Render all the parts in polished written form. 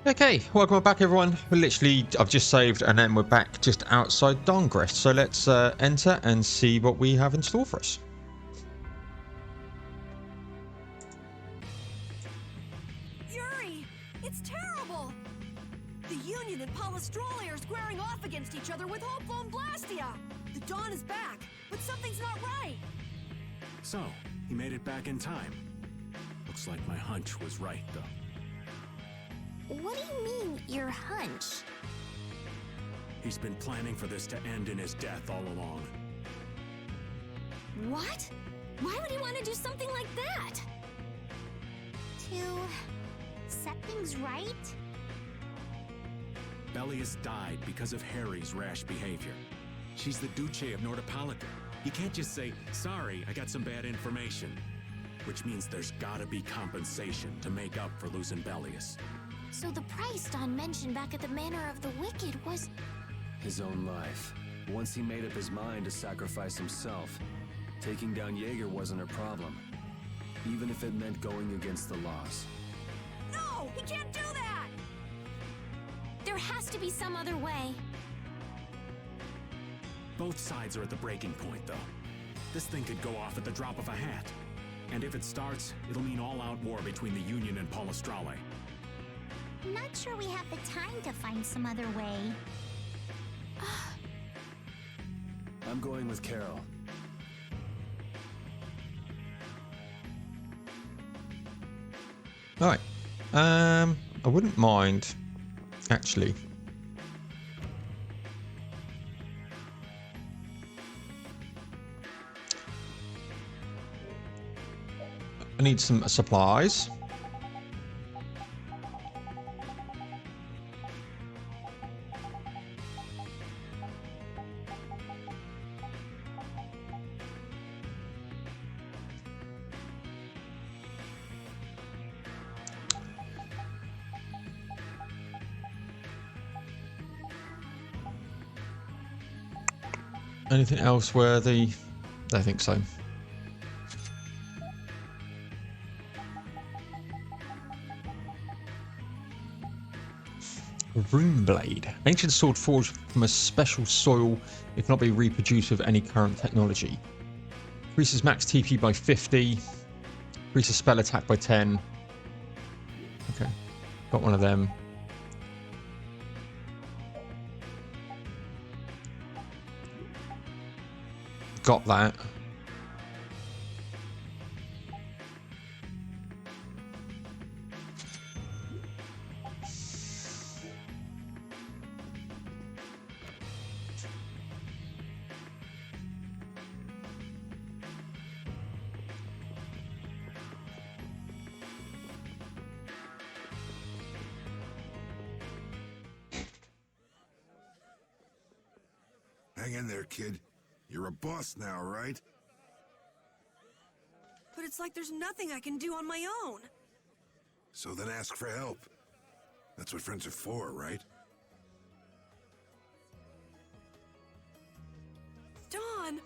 Okay, welcome back everyone. I've just saved and then we're back just outside Dongress. So let's enter and see what we have in store for us. Yuri! It's terrible! The Union and Palestrole are squaring off against each other with Hopeful and Blastia! The Dawn is back, but something's not right! So, he made it back in time. Looks like my hunch was right, though. What do you mean, your hunch? He's been planning for this to end in his death all along. What? Why would he want to do something like that? To set things right? Belius died because of Harry's rash behavior. She's the Duce of Nordopolita. You can't just say, sorry, I got some bad information. Which means there's gotta be compensation to make up for losing Belius. So the price Don mentioned back at the Manor of the Wicked was... his own life. Once he made up his mind to sacrifice himself, taking down Jaeger wasn't a problem. Even if it meant going against the laws. No! He can't do that! There has to be some other way. Both sides are at the breaking point, though. This thing could go off at the drop of a hat. And if it starts, it'll mean all-out war between the Union and Palestrole. Not sure we have the time to find some other way. I'm going with Carol. Alright. I wouldn't mind, actually. I need some supplies. Anything else worthy? I think so. Rune Blade. Ancient sword forged from a special soil. It cannot be reproduced with any current technology. Increases max TP by 50. Increases spell attack by 10. Okay. Got one of them. Got that. Hang in there, kid. You're a boss now, right? But it's like there's nothing I can do on my own. So then ask for help. That's what friends are for, right? Dawn!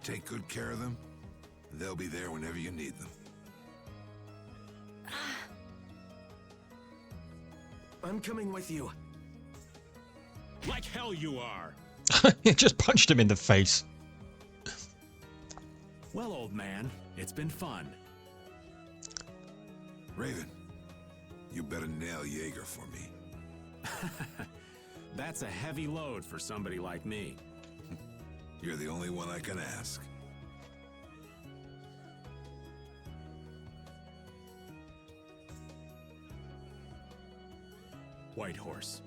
Take good care of them. They'll be there whenever you need them. I'm coming with you. Like hell you are! Just punched him in the face. Well, old man, it's been fun. Raven, you better nail Jaeger for me. That's a heavy load for somebody like me. You're the only one I can ask. White Horse.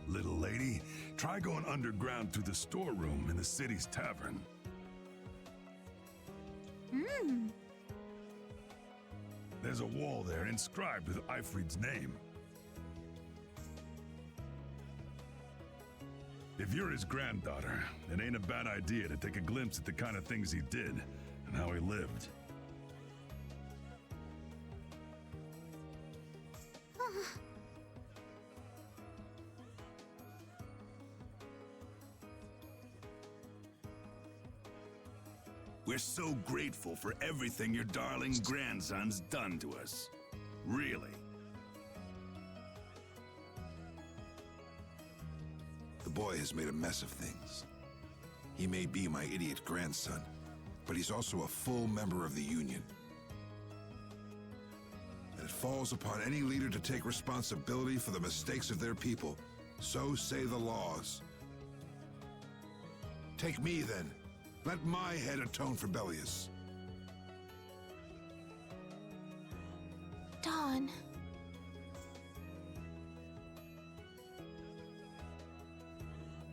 Little lady, try going underground to the storeroom in the city's tavern. There's a wall there inscribed with Eifried's name. If you're his granddaughter, it ain't a bad idea to take a glimpse at the kind of things he did and how he lived. We're so grateful for everything your darling grandson's done to us. Really. The boy has made a mess of things. He may be my idiot grandson, but he's also a full member of the Union. And it falls upon any leader to take responsibility for the mistakes of their people. So say the laws. Take me, then. Let my head atone for Bellius. Dawn.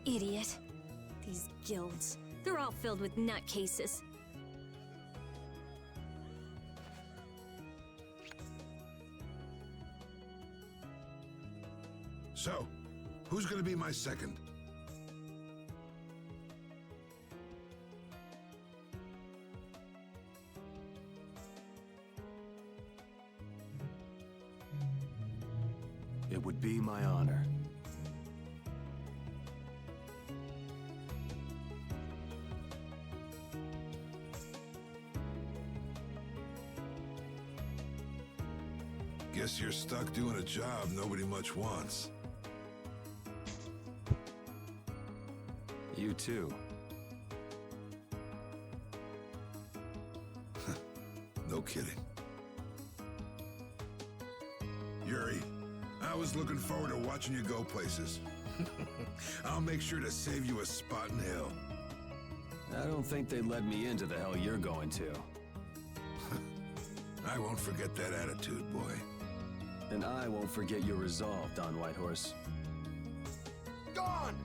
Idiot. These guilds. They're all filled with nutcases. So, who's gonna be my second? It would be my honor. Guess you're stuck doing a job nobody much wants. You too. No kidding. Yuri, I was looking forward to watching you go places. I'll make sure to save you a spot in hell. I don't think they'd let me into the hell you're going to. I won't forget that attitude, boy. And I won't forget your resolve, Don Whitehorse. Dawn!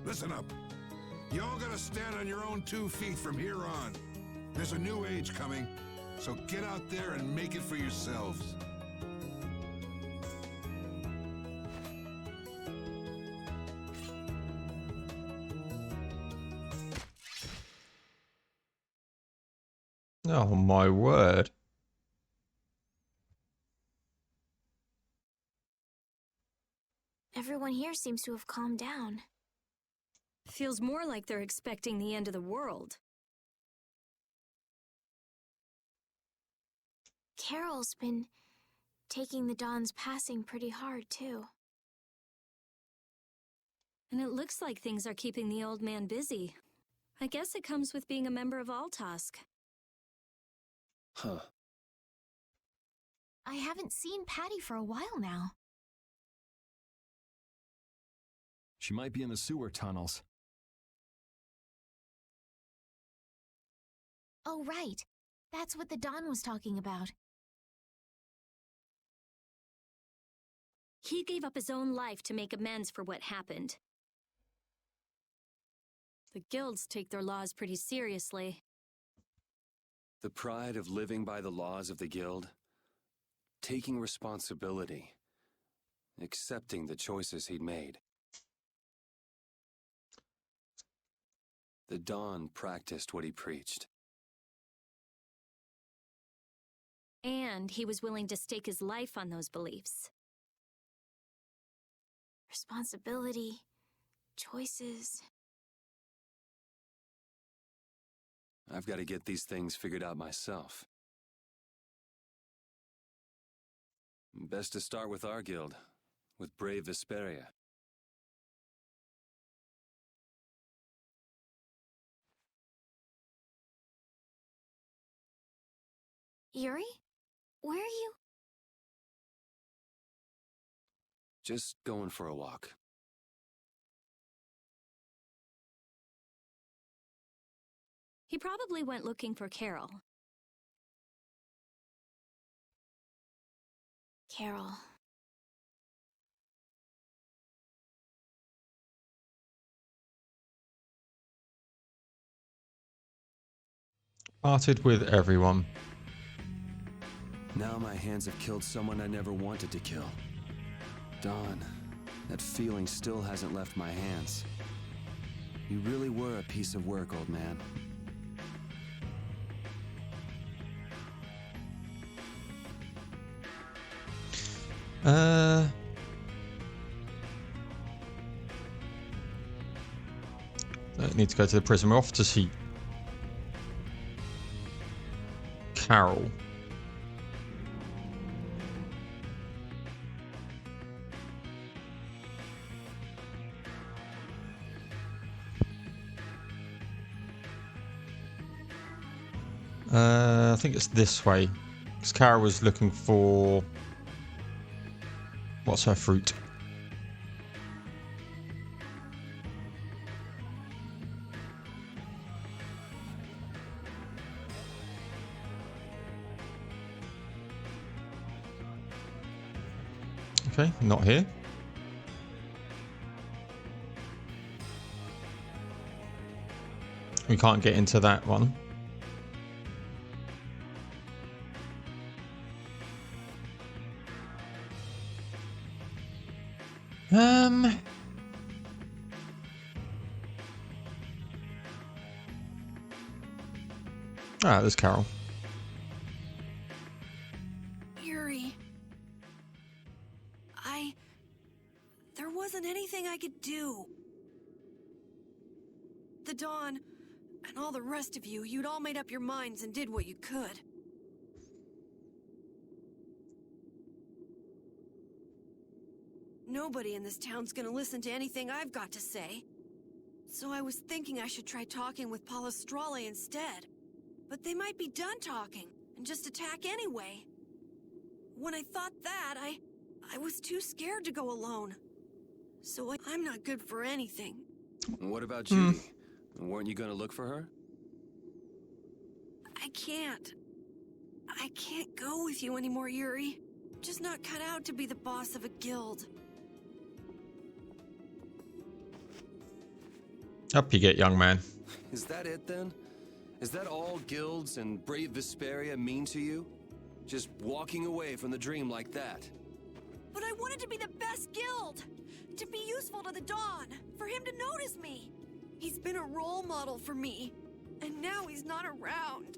Listen up. You all gotta stand on your own 2 feet from here on. There's a new age coming, so get out there and make it for yourselves. Oh my word. Everyone here seems to have calmed down. Feels more like they're expecting the end of the world. Carol's been taking the Dawn's passing pretty hard, too. And it looks like things are keeping the old man busy. I guess it comes with being a member of Altosk. Huh. I haven't seen Patty for a while now. She might be in the sewer tunnels. Oh, right. That's what the Dawn was talking about. He gave up his own life to make amends for what happened. The guilds take their laws pretty seriously. The pride of living by the laws of the guild, taking responsibility, accepting the choices he'd made. The Dawn practiced what he preached. And he was willing to stake his life on those beliefs. Responsibility, choices. I've got to get these things figured out myself. Best to start with our guild, with brave Vesperia. Yuri? Where are you? Just going for a walk. He probably went looking for Carol. Carol. Parted with everyone. Now my hands have killed someone I never wanted to kill. Dawn, that feeling still hasn't left my hands. You really were a piece of work, old man. I need to go to the prison. We're off to see Carol. I think it's this way. Because Carol was looking for... What's her fruit? Okay, not here. We can't get into that one. Ah, there's Carol. Yuri. There wasn't anything I could do. The Dawn, and all the rest of you, you'd all made up your minds and did what you could. Nobody in this town's gonna listen to anything I've got to say. So I was thinking I should try talking with Palestrale instead. But they might be done talking, and just attack anyway. When I thought that, I was too scared to go alone. So I'm not good for anything. What about Judy? Weren't you gonna look for her? I can't. I can't go with you anymore, Yuri. I'm just not cut out to be the boss of a guild. Up you get, young man. Is that it then? Is that all guilds and brave Vesperia mean to you? Just walking away from the dream like that? But I wanted to be the best guild! To be useful to the Dawn! For him to notice me! He's been a role model for me. And now he's not around.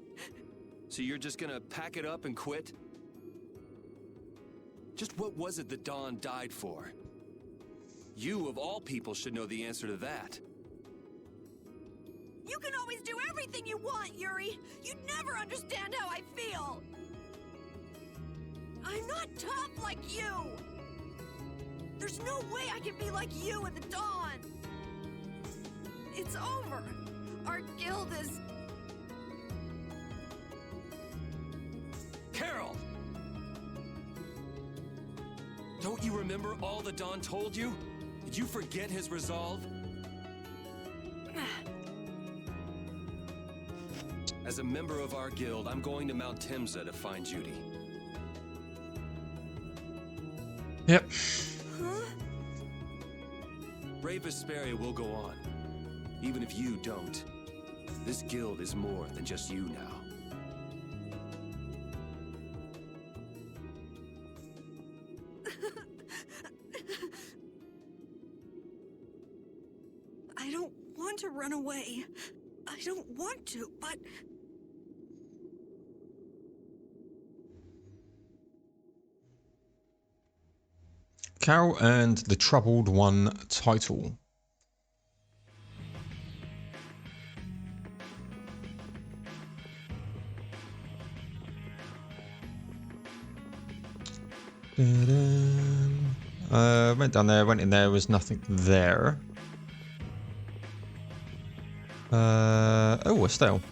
So you're just gonna pack it up and quit? Just what was it the Dawn died for? You, of all people, should know the answer to that. You can always do everything you want, Yuri! You'd never understand how I feel! I'm not tough like you! There's no way I can be like you and the Dawn! It's over! Our guild is... Carol! Don't you remember all the Dawn told you? Did you forget his resolve? As a member of our guild, I'm going to Mount Timsa to find Judy. Yep. Huh? Brave Vesperia will go on. Even if you don't. This guild is more than just you now. I don't want to run away. I don't want to, but... Carol earned the Troubled One title. Went down there, went in there, was nothing there. Oh, Estelle.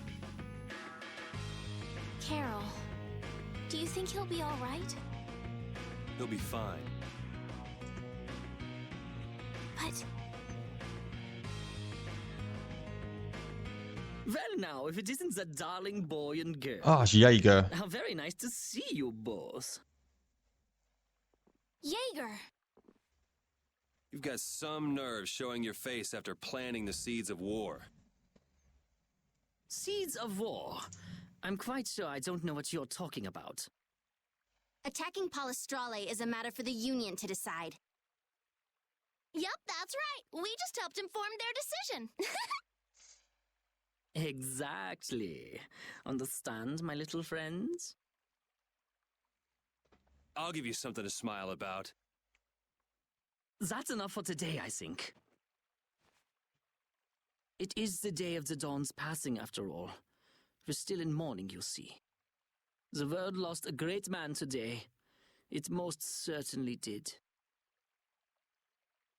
Carol, do you think he'll be all right? He'll be fine. But... Well now, if it isn't that darling boy and girl. Ah, Jaeger. How very nice to see you both. Jaeger! You've got some nerve showing your face after planting the seeds of war. Seeds of war? I'm quite sure I don't know what you're talking about. Attacking Palestrale is a matter for the Union to decide. Yup, that's right. We just helped him form their decision. Exactly. Understand, my little friends? I'll give you something to smile about. That's enough for today, I think. It is the day of the Dawn's passing, after all. We're still in mourning, you see. The world lost a great man today. It most certainly did.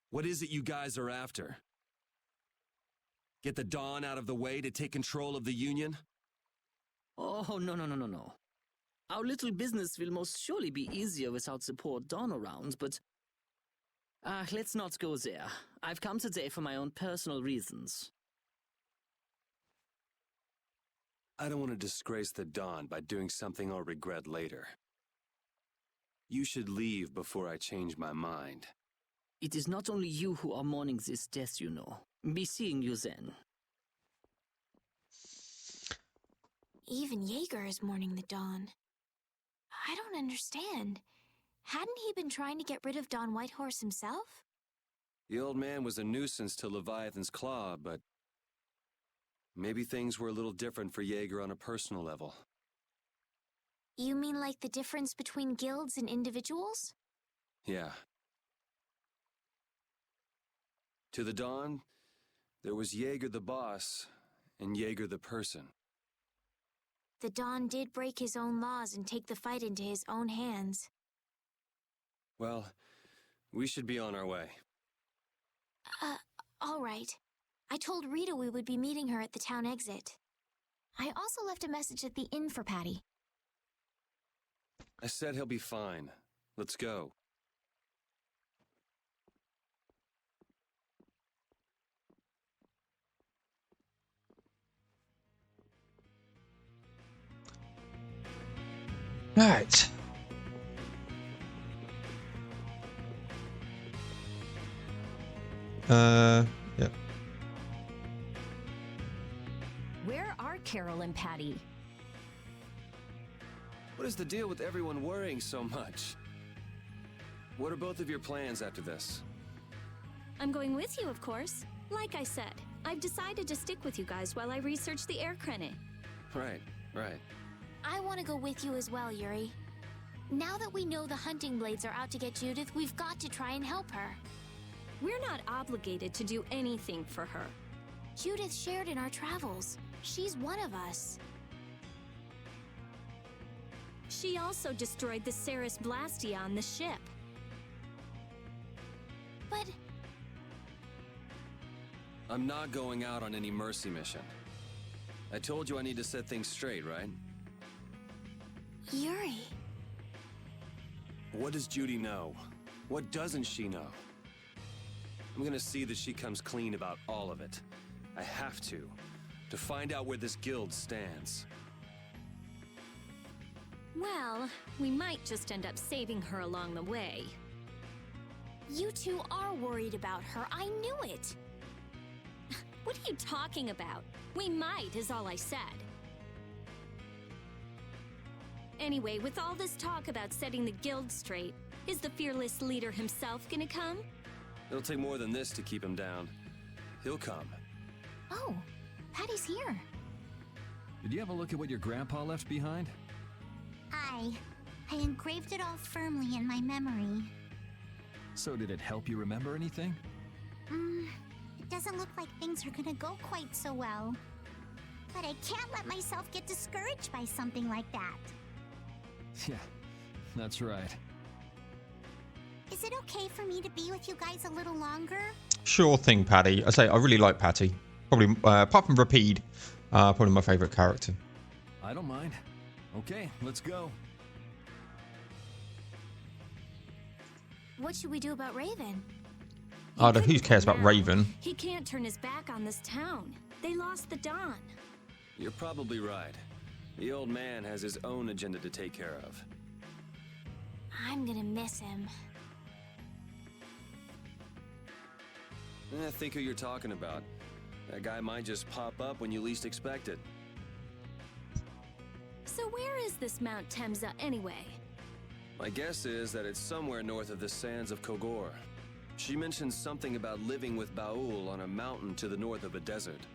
What is it you guys are after? Get the Dawn out of the way to take control of the Union? Oh, no. Our little business will most surely be easier without support Dawn around, but... let's not go there. I've come today for my own personal reasons. I don't want to disgrace the Dawn by doing something I'll regret later. You should leave before I change my mind. It is not only you who are mourning this death, you know. Be seeing you then. Even Jaeger is mourning the Dawn. I don't understand. Hadn't he been trying to get rid of Don Whitehorse himself? The old man was a nuisance to Leviathan's Claw, but maybe things were a little different for Jaeger on a personal level. You mean like the difference between guilds and individuals? Yeah. To the Dawn, there was Jaeger the boss, and Jaeger the person. The Dawn did break his own laws and take the fight into his own hands. Well, we should be on our way. All right. I told Rita we would be meeting her at the town exit. I also left a message at the inn for Patty. I said he'll be fine. Let's go. Right. Yep. Where are Carol and Patty? What is the deal with everyone worrying so much? What are both of your plans after this? I'm going with you, of course. Like I said, I've decided to stick with you guys while I research the air credit. Right. I want to go with you as well, Yuri. Now that we know the hunting blades are out to get Judith, we've got to try and help her. We're not obligated to do anything for her. Judith shared in our travels. She's one of us. She also destroyed the Ceres Blastia on the ship. But... I'm not going out on any mercy mission. I told you I need to set things straight, right? Yuri... What does Judy know? What doesn't she know? I'm gonna see that she comes clean about all of it. I have to find out where this guild stands. Well, we might just end up saving her along the way. You two are worried about her. I knew it. What are you talking about? We might, is all I said. Anyway, with all this talk about setting the guild straight, is the fearless leader himself gonna come? It'll take more than this to keep him down. He'll come. Oh, Patty's here. Did you have a look at what your grandpa left behind? I engraved it all firmly in my memory. So did it help you remember anything? It doesn't look like things are gonna go quite so well. But I can't let myself get discouraged by something like that. Yeah, that's right. Is it okay for me to be with you guys a little longer? Sure thing, Patty. I say I really like Patty. Probably, apart from Rapide, probably my favourite character. I don't mind. Okay, let's go. What should we do about Raven? Who cares about Raven? He can't turn his back on this town. They lost the Dawn. You're probably right. The old man has his own agenda to take care of. I'm gonna miss him. Think who you're talking about. That guy might just pop up when you least expect it. So where is this Mount Temza anyway? My guess is that it's somewhere north of the sands of Kogor. She mentioned something about living with Baul on a mountain to the north of a desert.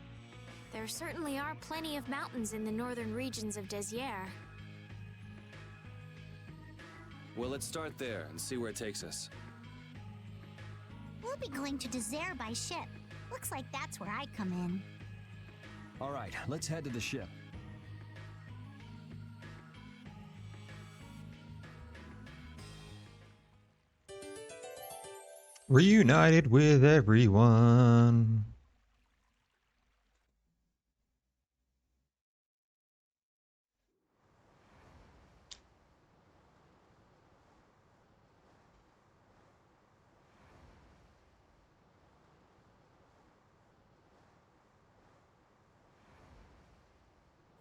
There certainly are plenty of mountains in the northern regions of Desier. Well, let's start there and see where it takes us. We'll be going to Désert by ship. Looks like that's where I come in. All right, let's head to the ship. Reunited with everyone.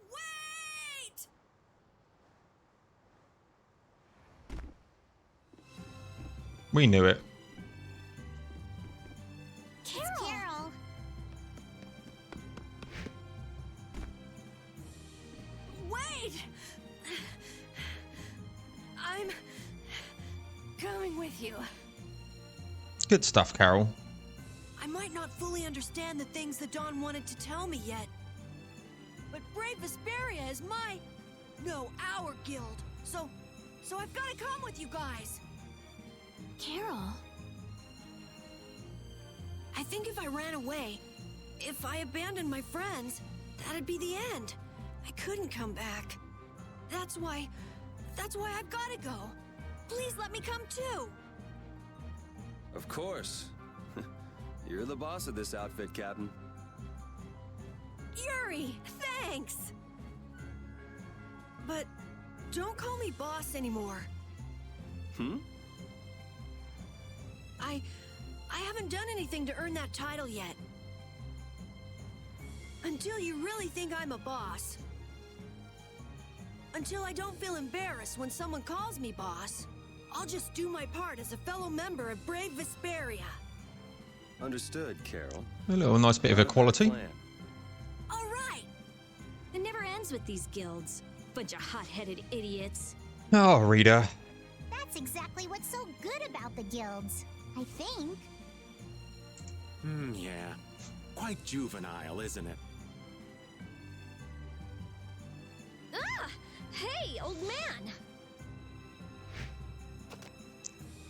Wait! We knew it. Carol. Wait! I'm coming with you. Good stuff, Carol. I might not fully understand the things the Dawn wanted to tell me yet. But Brave Vesperia is our guild. So I've got to come with you guys. Carol. I think if I ran away, if I abandoned my friends, that'd be the end. I couldn't come back. That's why I've got to go. Please let me come too. Of course. You're the boss of this outfit, Captain. Yuri, thanks. But don't call me boss anymore. I haven't done anything to earn that title yet. Until you really think I'm a boss. Until I don't feel embarrassed when someone calls me boss. I'll just do my part as a fellow member of Brave Vesperia. Understood, Carol. A little nice bit of equality. All right. It never ends with these guilds. Bunch of hot-headed idiots. Oh, Rita. That's exactly what's so good about the guilds, I think. Yeah. Quite juvenile, isn't it? Ah! Hey, old man!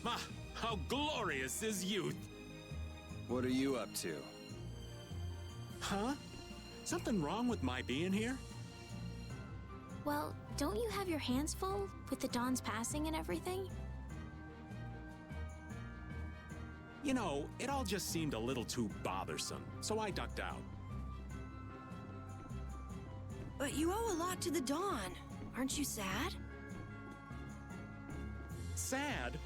Ah, how glorious is youth! What are you up to? Huh? Something wrong with my being here? Well, don't you have your hands full with the Dawn's passing and everything? You know, it all just seemed a little too bothersome, so I ducked out. But you owe a lot to the Dawn. Aren't you sad? Sad?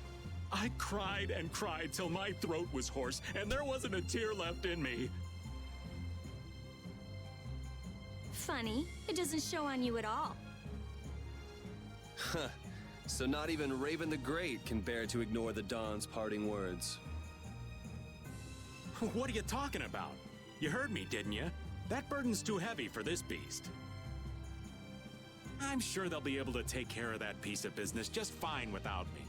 I cried and cried till my throat was hoarse, and there wasn't a tear left in me. Funny, it doesn't show on you at all. Huh. So not even Raven the Great can bear to ignore the Dawn's parting words. What are you talking about? You heard me, didn't you? That burden's too heavy for this beast. I'm sure they'll be able to take care of that piece of business just fine without me.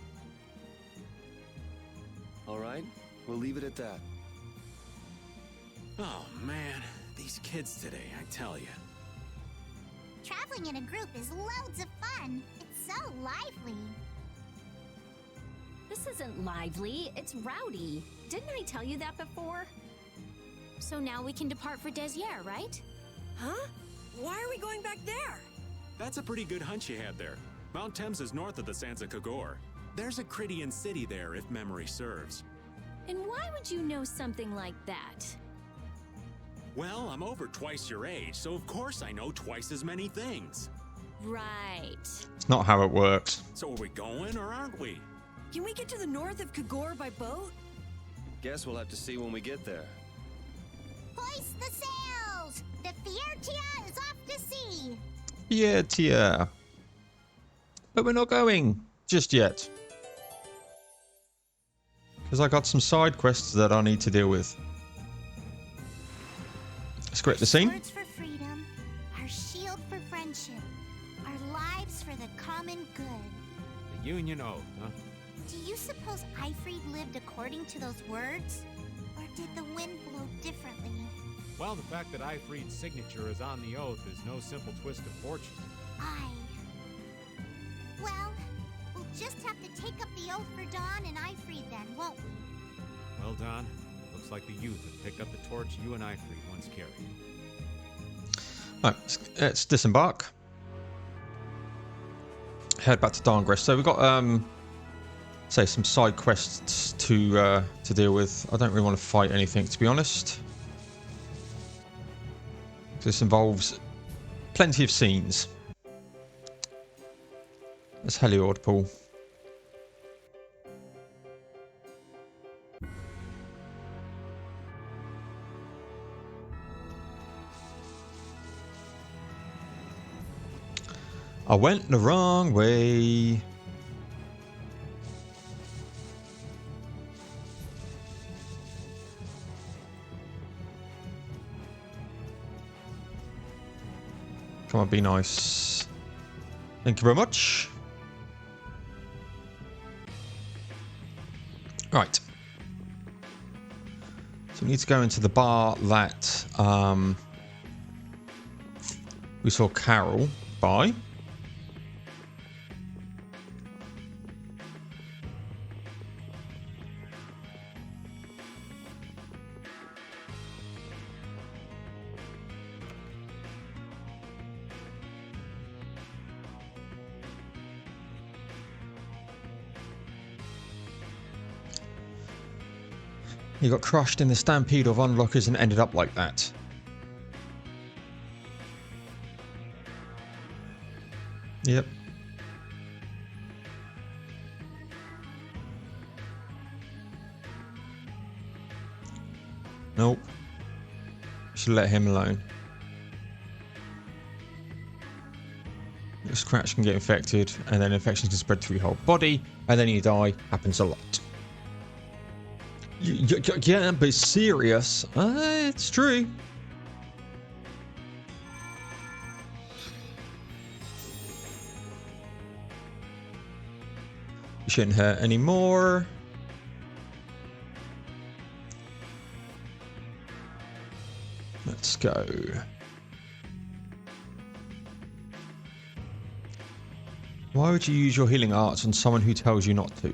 All right, we'll leave it at that. Oh, man. These kids today, I tell you. Traveling in a group is loads of fun. It's so lively. This isn't lively, it's rowdy. Didn't I tell you that before? So now we can depart for Desier, right? Huh? Why are we going back there? That's a pretty good hunch you had there. Mount Thames is north of the Sands of Kagor. There's a Krydian city there, if memory serves. And why would you know something like that? Well, I'm over twice your age, so of course I know twice as many things. Right. It's not how it works. So are we going, or aren't we? Can we get to the north of Kagor by boat? Guess we'll have to see when we get there. Hoist the sails! The Fiertia is off to sea! Yeah, Tia. But we're not going just yet. Because I got some side quests that I need to deal with. Let's create the scene. Swords for freedom, our shield for friendship, our lives for the common good. The Union Oath, huh? Do you suppose Ifrid lived according to those words? Or did the wind blow differently? Well, the fact that Ifrid's signature is on the oath is no simple twist of fortune. Well, we'll just have to take up the oath for Dawn and Ifrid then, won't we? Well, Don, looks like the youth have picked up the torch you and Ifrid once carried. Right, let's disembark. Head back to Darngrist. So we've got say some side quests to deal with. I don't really want to fight anything, to be honest. This involves plenty of scenes. That's Heliord, Paul. I went the wrong way. Come on, be nice. Thank you very much. Right. So we need to go into the bar that we saw Carol by. He got crushed in the stampede of unlockers and ended up like that. Yep. Nope. Should let him alone. The scratch can get infected, and then infections can spread through your whole body, and then you die. Happens a lot. You can't be serious. It's true. You shouldn't hurt anymore. Let's go. Why would you use your healing arts on someone who tells you not to?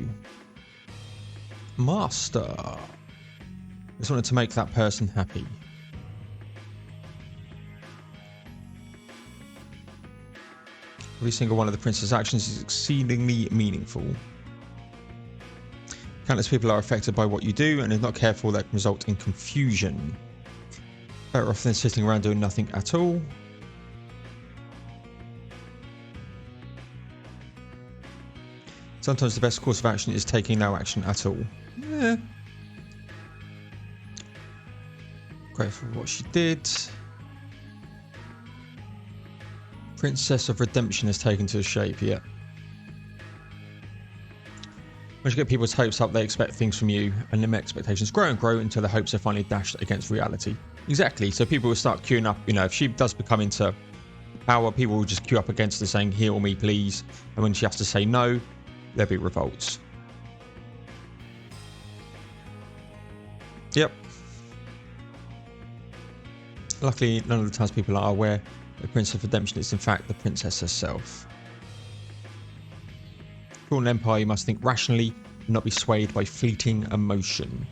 Master. Just wanted to make that person happy. Every single one of the prince's actions is exceedingly meaningful. Countless people are affected by what you do, and if not careful, that can result in confusion. Better off than sitting around doing nothing at all. Sometimes the best course of action is taking no action at all. Yeah. Grateful for what she did. Princess of Redemption has taken to a shape, yeah. Once you get people's hopes up, they expect things from you, and limit expectations grow and grow until the hopes are finally dashed against reality. Exactly, so people will start queuing up, you know, if she does become into power, people will just queue up against her saying, heal me please, and when she has to say no, there'll be revolts. Yep. Luckily, none of the townspeople are aware the Princess of Redemption is in fact the princess herself. For an empire, you must think rationally and not be swayed by fleeting emotion.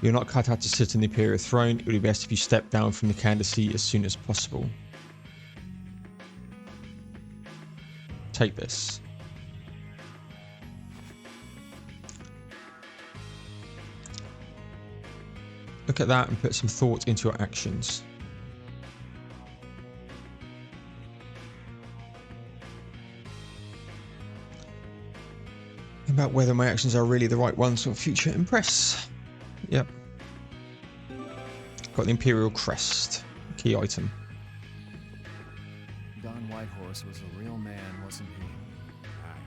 You're not cut out to sit on the Imperial throne. It would be best if you step down from the candidacy as soon as possible. Take this. Look at that and put some thought into your actions. About whether my actions are really the right ones for future impress. Yep. Got the Imperial crest. Key item. Don Whitehorse was a real man, wasn't he? Aye.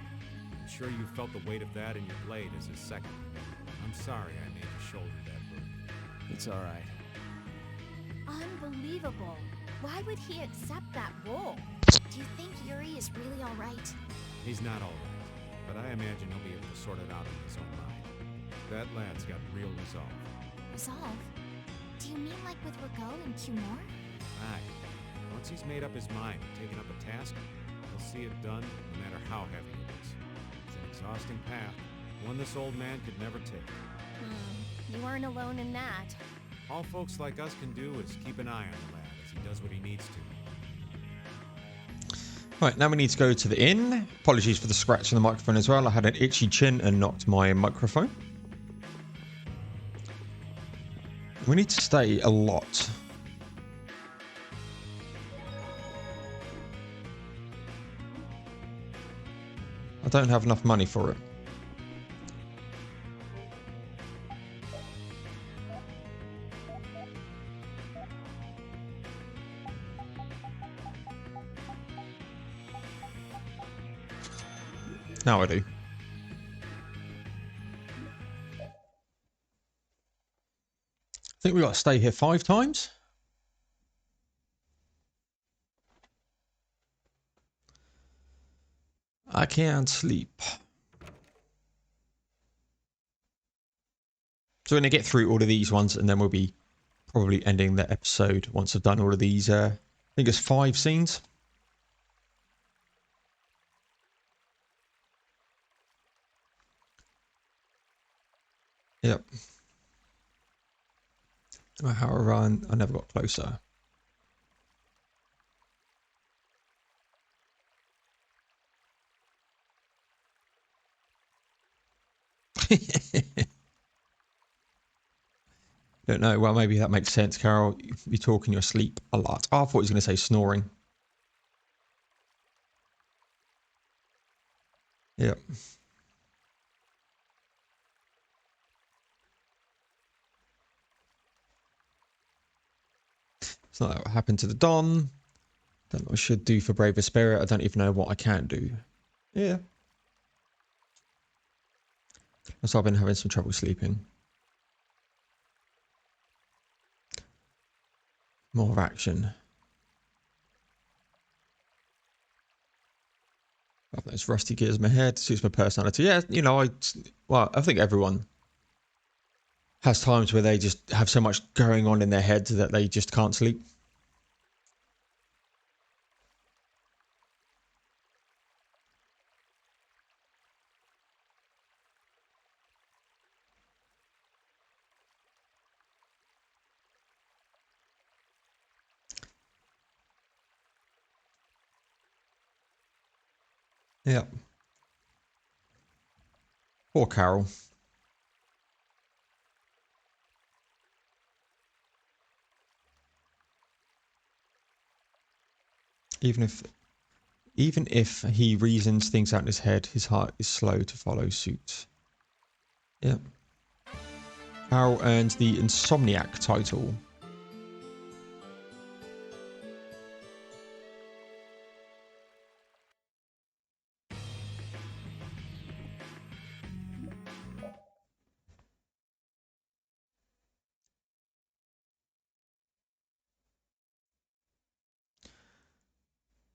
I'm sure you felt the weight of that in your blade as his second. I'm sorry I made you shoulder that burden. It's alright. Unbelievable. Why would he accept that role? Do you think Yuri is really alright? He's not all right, but I imagine he'll be able to sort it out in his own mind. That lad's got real resolve. Resolve? Do you mean like with Rago and Cumor? Aye. Once he's made up his mind and taken up a task, he'll see it done no matter how heavy it is. It's an exhausting path, one this old man could never take. You aren't alone in that. All folks like us can do is keep an eye on the lad as he does what he needs to. Right, now we need to go to the inn. Apologies for the scratch on the microphone as well. I had an itchy chin and knocked my microphone. We need to stay a lot. I don't have enough money for it. Now I do. I think we got to stay here 5 times. I can't sleep. So we're going to get through all of these ones and then we'll be probably ending the episode once I've done all of these. I think it's 5 scenes. Yep. How I run, I never got closer. Don't know. Well, maybe that makes sense, Carol. You talk in your sleep a lot. Oh, I thought he was going to say snoring. Yep. It's not what happened to the Don. Don't know what I should do for Brave Vesperia. I don't even know what I can do. Yeah. So I've been having some trouble sleeping. More action. I've those rusty gears in my head. Suits my personality. Yeah, you know, I think everyone has times where they just have so much going on in their heads that they just can't sleep. Yeah. Poor Carol. Even if he reasons things out in his head, his heart is slow to follow suit. Yep. Carol earns the Insomniac title.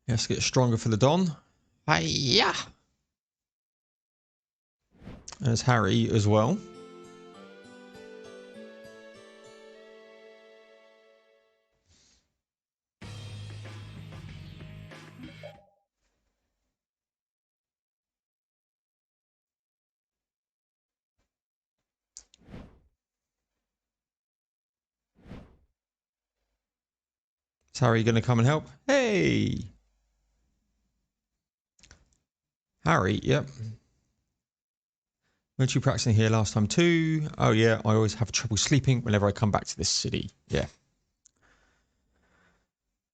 Let's get stronger for the Don. Hiya! There's Harry as well. Is Harry going to come and help? Hey! Harry, yep. Weren't you practicing here last time too? Oh yeah, I always have trouble sleeping whenever I come back to this city. Yeah.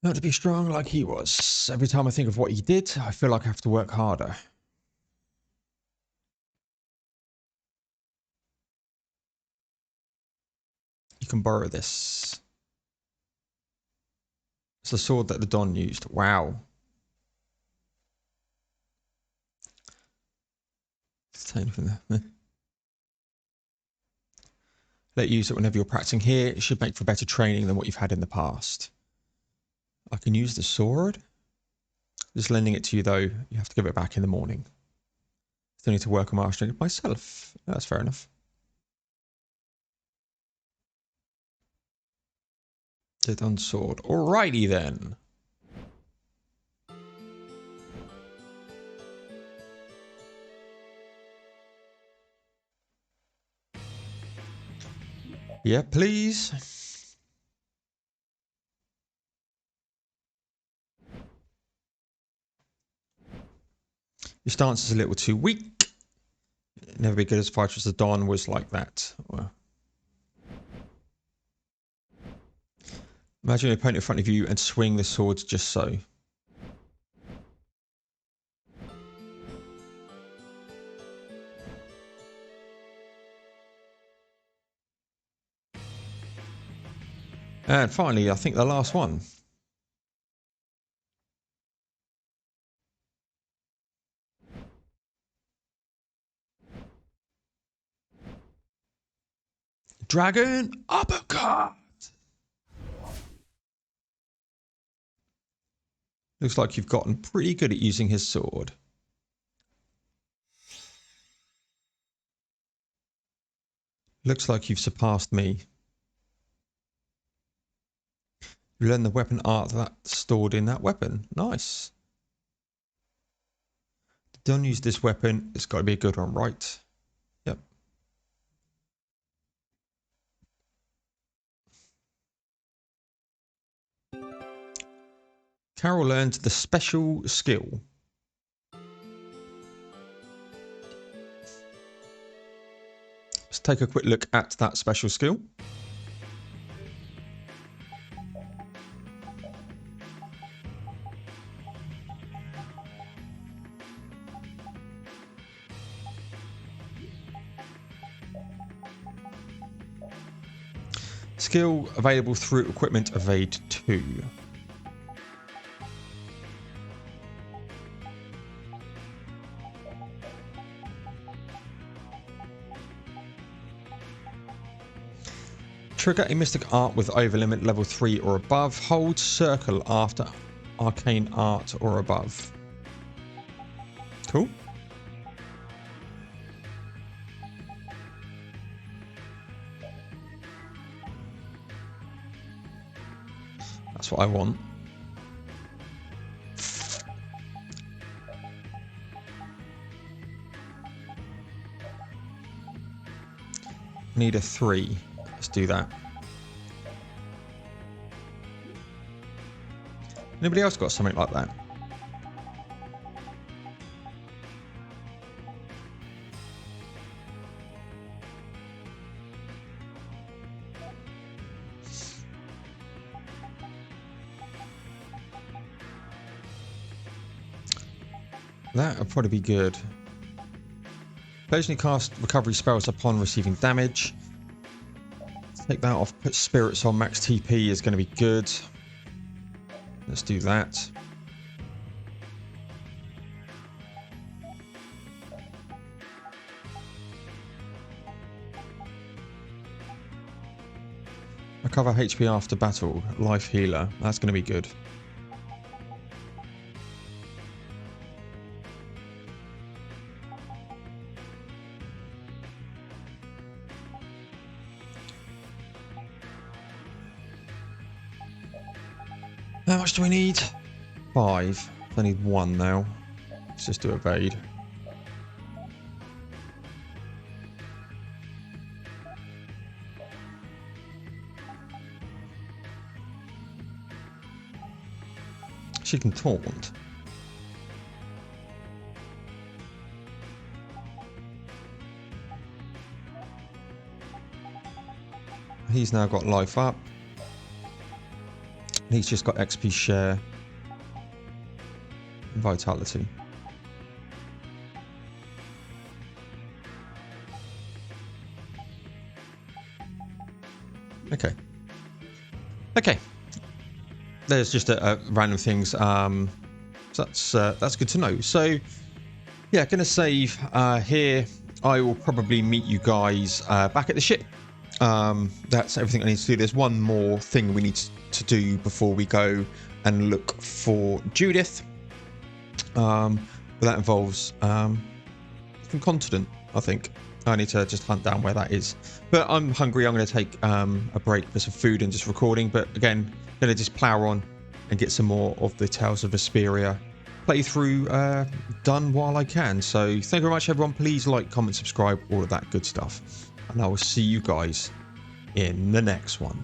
Not to be strong like he was. Every time I think of what he did, I feel like I have to work harder. You can borrow this. It's the sword that the Don used. Wow. Let you use it whenever you're practicing here. It should make for better training than what you've had in the past. I can use the sword. Just lending it to you though. You have to give it back in the morning. Still need to work on mastering it myself. That's fair enough. The Don sword. Alrighty then. Yeah, please. Your stance is a little too weak. Never be good as a fighter as the Don was like that. Well, imagine an opponent in front of you and swing the swords just so. And finally, I think the last one. Dragon uppercut. Looks like you've gotten pretty good at using his sword. Looks like you've surpassed me. You learn the weapon art that's stored in that weapon. Nice. Don't use this weapon. It's got to be a good one, right? Yep. Carol learned the special skill. Let's take a quick look at that special skill. Skill available through equipment evade 2. Trigger a mystic art with overlimit level 3 or above. Hold circle after arcane art or above. Cool. That's what I want. Need a 3. Let's do that. Anybody else got something like that? That would probably be good. Occasionally cast recovery spells upon receiving damage. Take that off. Put spirits on max TP is going to be good. Let's do that. Recover HP after battle. Life healer. That's going to be good. How much do we need? 5. I need 1 now. Let's just do evade. She can taunt. He's now got life up. He's just got XP share and vitality. Okay. Okay. There's just a random things. So that's good to know. So yeah, gonna save here. I will probably meet you guys back at the ship. That's everything I need to do. There's one more thing we need to do before we go and look for Judith. But that involves some continent, I think. I need to just hunt down where that is. But I'm hungry. I'm going to take a break for some food and just recording. But again, going to just plow on and get some more of the Tales of Vesperia playthrough done while I can. So thank you very much, everyone. Please like, comment, subscribe, all of that good stuff. And I will see you guys in the next one.